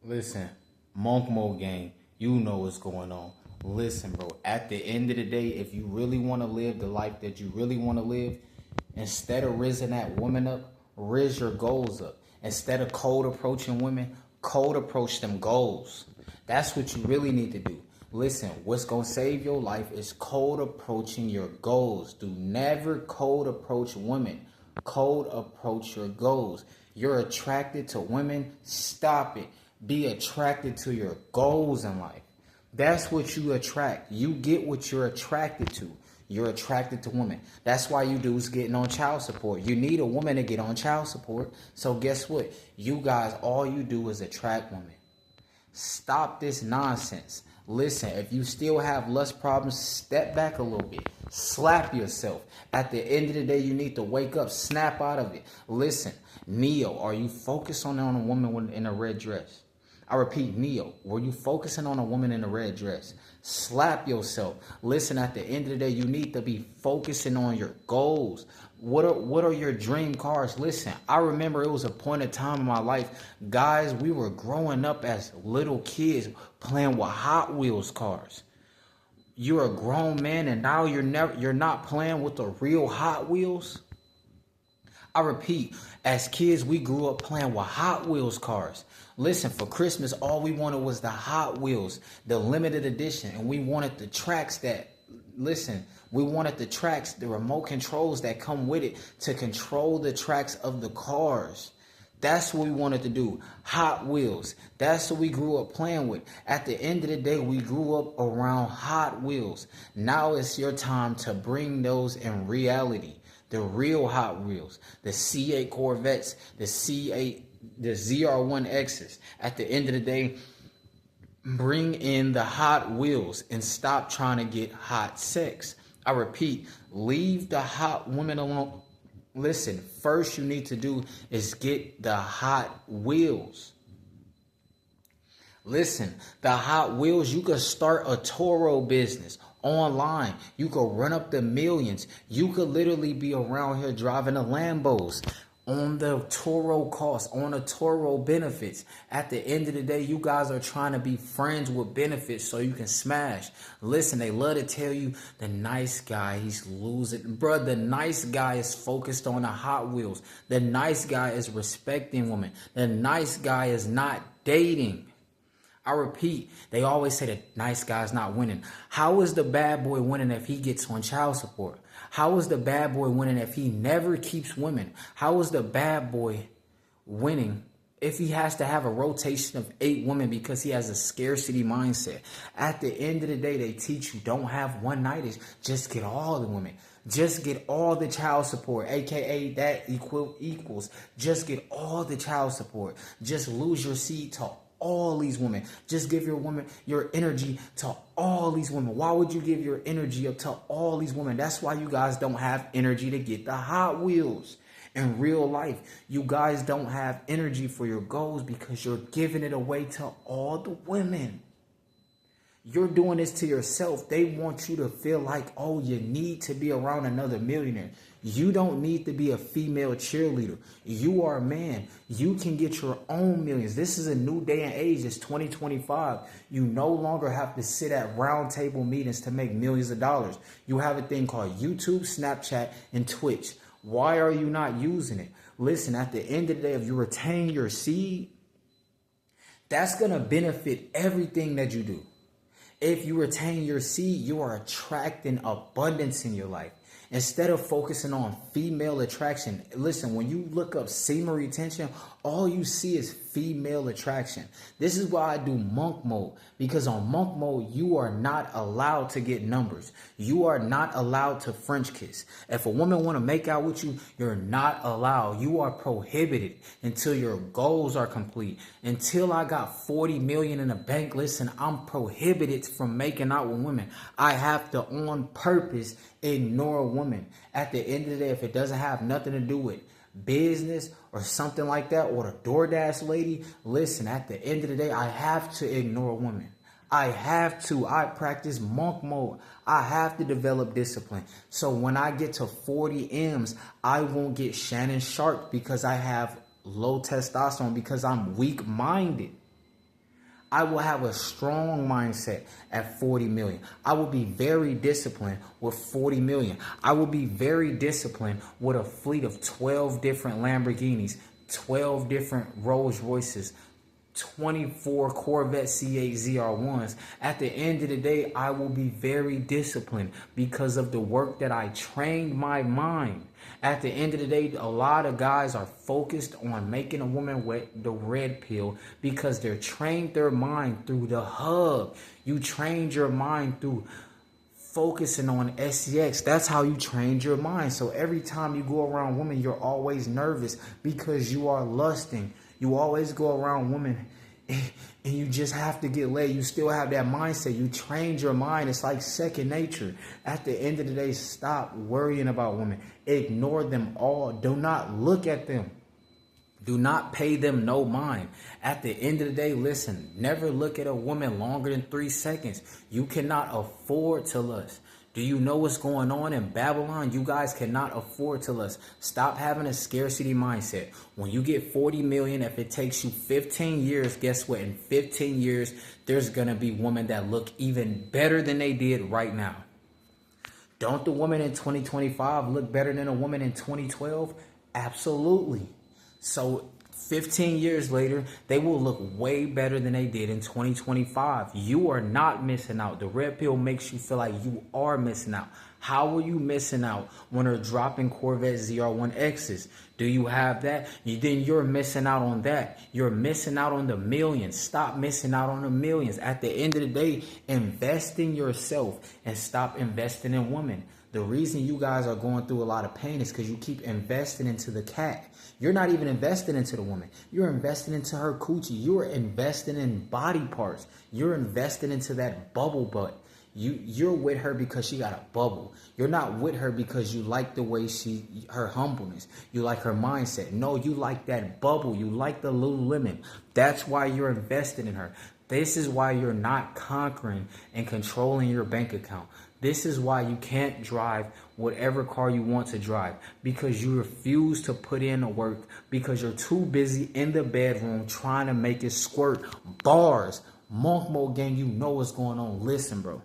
Listen, Monk Mode gang, you know what's going on. Listen, bro, at the end of the day, if you really want to live the life that you really want to live, instead of raising that woman up, raise your goals up. Instead of cold approaching women, cold approach them goals. That's what you really need to do. Listen, what's going to save your life is cold approaching your goals. Do never cold approach women. Cold approach your goals. You're attracted to women, stop it. Be attracted to your goals in life. That's what you attract. You get what you're attracted to. You're attracted to women. That's why you dudes getting on child support. You need a woman to get on child support. So guess what? You guys, all you do is attract women. Stop this nonsense. Listen, if you still have lust problems, step back a little bit. Slap yourself. At the end of the day, you need to wake up, snap out of it. Listen, Neo, are you focused on a woman in a red dress? I repeat, Neo, were you focusing on a woman in a red dress? Slap yourself. Listen, at the end of the day, you need to be focusing on your goals. What are your dream cars? Listen, I remember it was a point of time in my life, guys, we were growing up as little kids playing with Hot Wheels cars. You're a grown man and now you're not playing with the real Hot Wheels. I repeat, as kids, we grew up playing with Hot Wheels cars. Listen, for Christmas, all we wanted was the Hot Wheels, the limited edition. And we wanted the tracks we wanted the tracks, the remote controls that come with it to control the tracks of the cars. That's what we wanted to do. Hot Wheels. That's what we grew up playing with. At the end of the day, we grew up around Hot Wheels. Now it's your time to bring those in reality. The real Hot Wheels, the C8 Corvettes, the C8, the ZR1Xs. At the end of the day, bring in the Hot Wheels and stop trying to get hot sex. I repeat, leave the hot women alone. Listen, first you need to do is get the Hot Wheels. Listen, the Hot Wheels, you could start a Toro business online. You could run up the millions. You could literally be around here driving the Lambos on the Toro cost, on the Toro benefits. At the end of the day, you guys are trying to be friends with benefits so you can smash. Listen, they love to tell you the nice guy, he's losing. Bruh, the nice guy is focused on the Hot Wheels. The nice guy is respecting women. The nice guy is not dating. I repeat, they always say the nice guy's not winning. How is the bad boy winning if he gets on child support? How is the bad boy winning if he never keeps women? How is the bad boy winning if he has to have a rotation of 8 women because he has a scarcity mindset? At the end of the day, they teach you don't have one-nighters. Just get all the women. Just get all the child support, aka that equals. Just get all the child support. Just lose your seed to all these women. Just give your energy to all these women. Why would you give your energy up to all these women? That's why you guys don't have energy to get the Hot Wheels. In real life, you guys don't have energy for your goals because you're giving it away to all the women. You're doing this to yourself. They want you to feel like, oh, you need to be around another millionaire. You don't need to be a female cheerleader. You are a man. You can get your own millions. This is a new day and age. It's 2025. You no longer have to sit at round table meetings to make millions of dollars. You have a thing called YouTube, Snapchat, and Twitch. Why are you not using it? Listen, at the end of the day, if you retain your seed, that's going to benefit everything that you do. If you retain your seed, you are attracting abundance in your life. Instead of focusing on female attraction, listen, when you look up semen retention, all you see is female attraction. This is why I do monk mode, because on monk mode, you are not allowed to get numbers. You are not allowed to French kiss. If a woman want to make out with you, you're not allowed. You are prohibited until your goals are complete. Until I got 40 million in the bank, listen, I'm prohibited from making out with women. I have to on purpose ignore a woman. At the end of the day, if it doesn't have nothing to do with business or something like that, or the DoorDash lady, listen, at the end of the day, I have to ignore a woman. I practice monk mode. I have to develop discipline. So when I get to 40 M's, I won't get Shannon Sharp because I have low testosterone, because I'm weak-minded. I will have a strong mindset at 40 million. I will be very disciplined with 40 million. I will be very disciplined with a fleet of 12 different Lamborghinis, 12 different Rolls Royces, 24 Corvette C8 ZR1s. At the end of the day, I will be very disciplined because of the work that I trained my mind. At the end of the day, a lot of guys are focused on making a woman wet the red pill because they're trained their mind through the hub. You trained your mind through focusing on sex. That's how you trained your mind. So every time you go around women, you're always nervous because you are lusting. You always go around women and you just have to get laid. You still have that mindset. You trained your mind. It's like second nature. At the end of the day, stop worrying about women. Ignore them all. Do not look at them. Do not pay them no mind. At the end of the day, listen, never look at a woman longer than 3 seconds. You cannot afford to lust. Do you know what's going on in Babylon? You guys cannot afford to lust. Stop having a scarcity mindset. When you get 40 million, if it takes you 15 years, guess what? In 15 years, there's going to be women that look even better than they did right now. Don't the woman in 2025 look better than a woman in 2012? Absolutely. So 15 years later, they will look way better than they did in 2025. You are not missing out. The red pill makes you feel like you are missing out. How are you missing out when they're dropping Corvette ZR1Xs? Do you have that? Then you're missing out on that. You're missing out on the millions. Stop missing out on the millions. At the end of the day, invest in yourself and stop investing in women. The reason you guys are going through a lot of pain is because you keep investing into the cat. You're not even investing into the woman. You're investing into her coochie. You're investing in body parts. You're investing into that bubble butt. You're with her because she got a bubble. You're not with her because you like the way her humbleness. You like her mindset. No, you like that bubble. You like the Lululemon. That's why you're investing in her. This is why you're not conquering and controlling your bank account. This is why you can't drive whatever car you want to drive, because you refuse to put in the work, because you're too busy in the bedroom trying to make it squirt. Bars. Monk Mode gang, you know what's going on. Listen, bro.